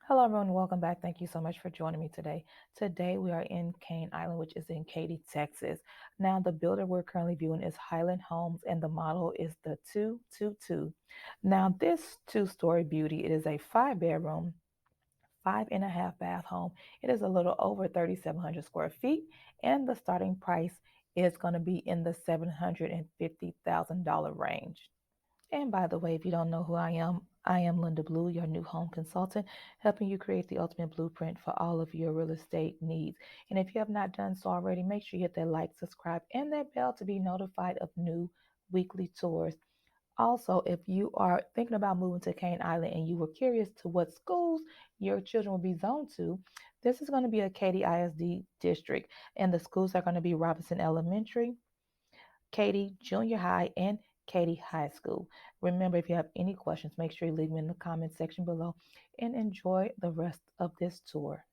Hello, everyone. Welcome back. Thank you so much for joining me today. Today, we are in Cane Island, which is in Katy, Texas. Now, the builder we're currently viewing is Highland Homes, and the model is the 222. Now, this two-story beauty, it is a 5-bedroom, 5.5 bath home. It is a little over 3,700 square feet, and the starting price is going to be in the $750,000 range. And by the way, if you don't know who I am Linda Blue, your new home consultant, helping you create the ultimate blueprint for all of your real estate needs. And if you have not done so already, make sure you hit that like, subscribe, and that bell to be notified of new weekly tours. Also, if you are thinking about moving to Cane Island and you were curious to what schools your children will be zoned to, this is going to be a Katy ISD district, and the schools are going to be Robinson Elementary, Katy Junior High, and Katy High School. Remember, if you have any questions, make sure you leave them in the comment section below and enjoy the rest of this tour.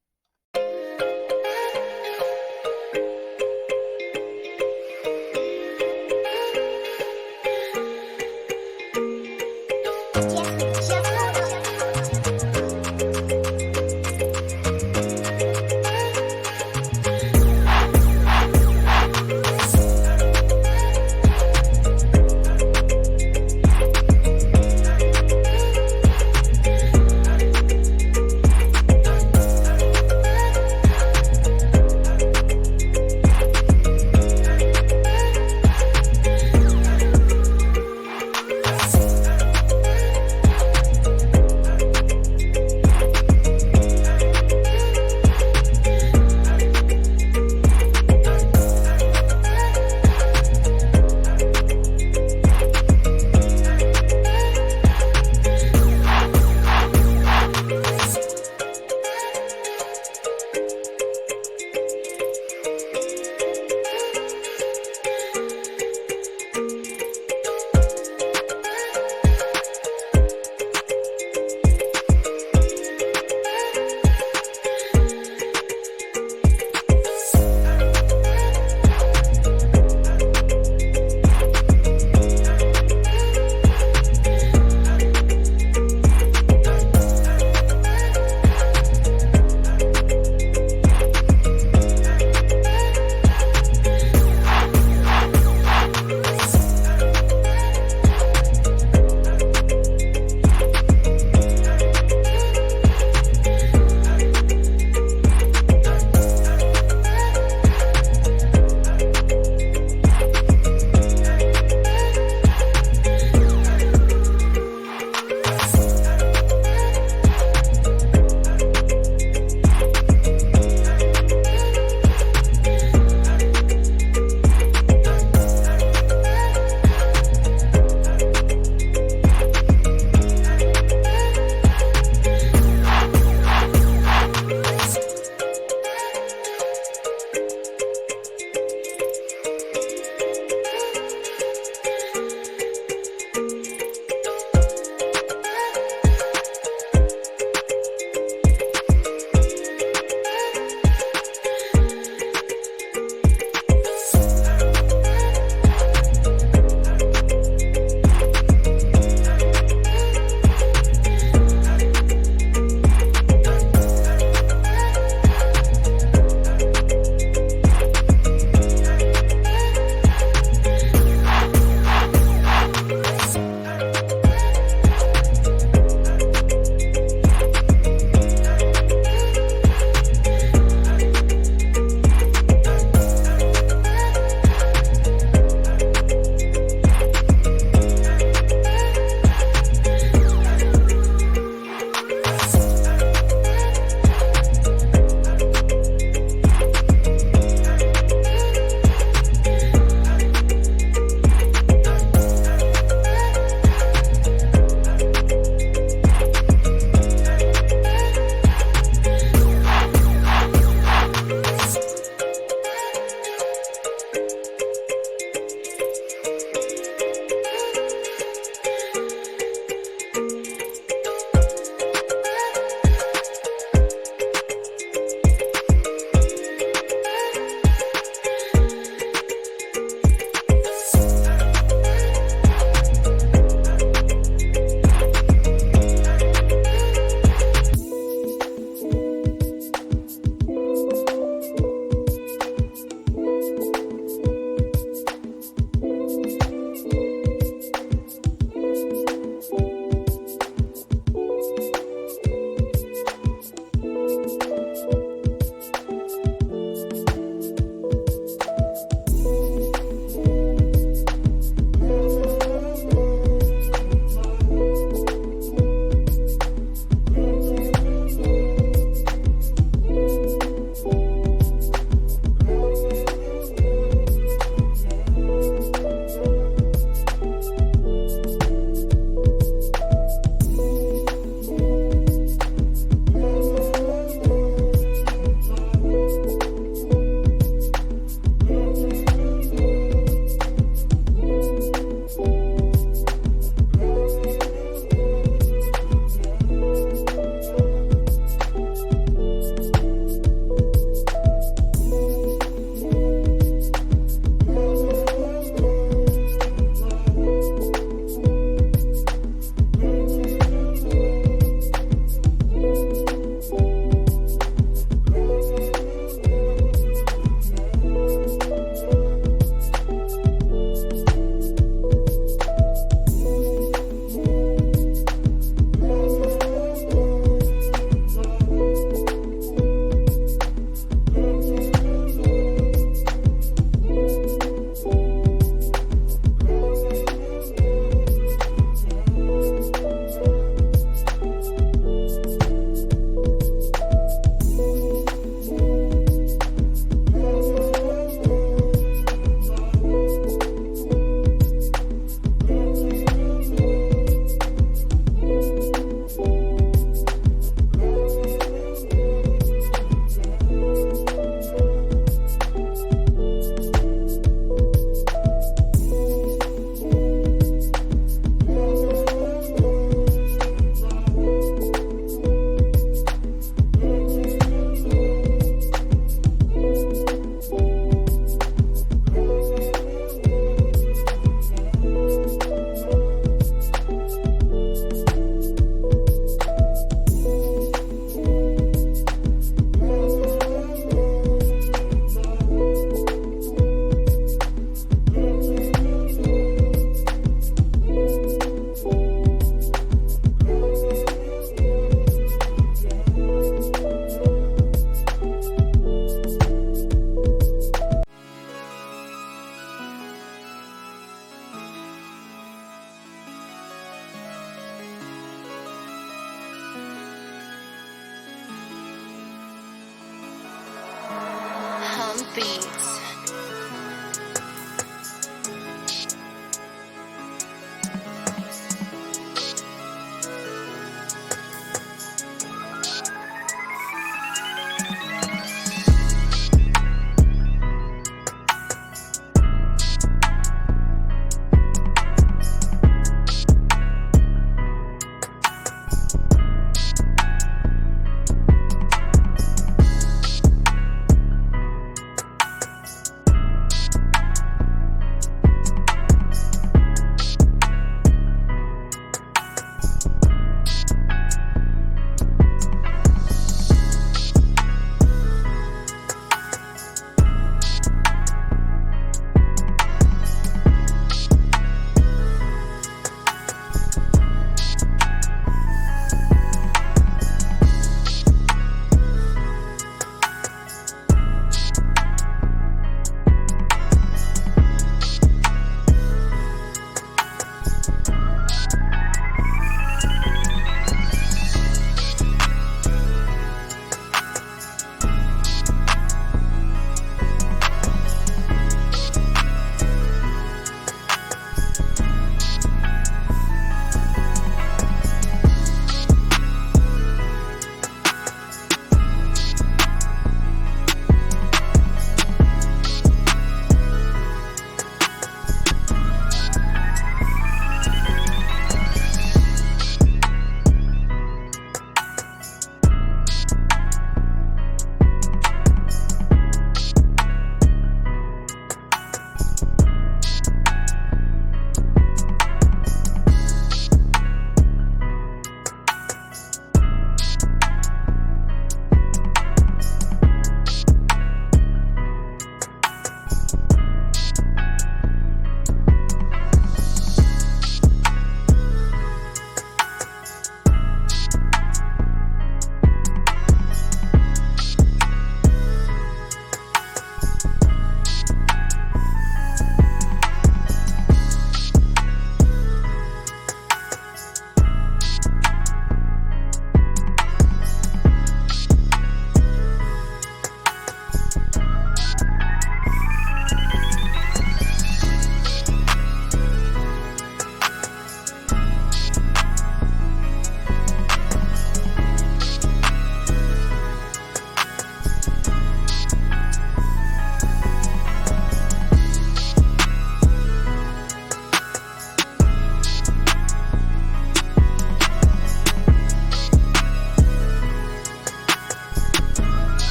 Beats.